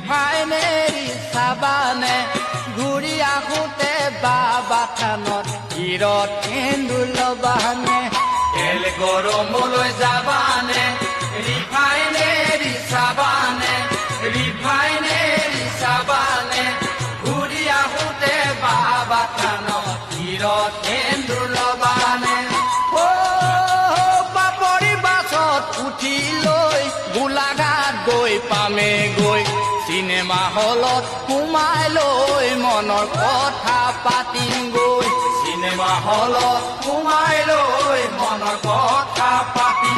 refinery চাবানে ঘূৰি আহোঁতে বাবা থানত হিৰত সেন্দুৰ লবানে তেল গৰমলৈ যাবানে ৰিফাইনেৰী চাবানে ৰিফাইনেৰী চাবানে ঘূৰি আহোঁতে বাবা থানত হিৰত সেন্দুৰ লবানে বাপৰি বাছত উঠি লৈ গোলাঘাট গৈ পামে গৈ চিনেমা হলত সোমাই লৈ মনৰ কথা পাতিম গৈ চিনেমা হলত সোমাই লৈ মনৰ কথা পাতিম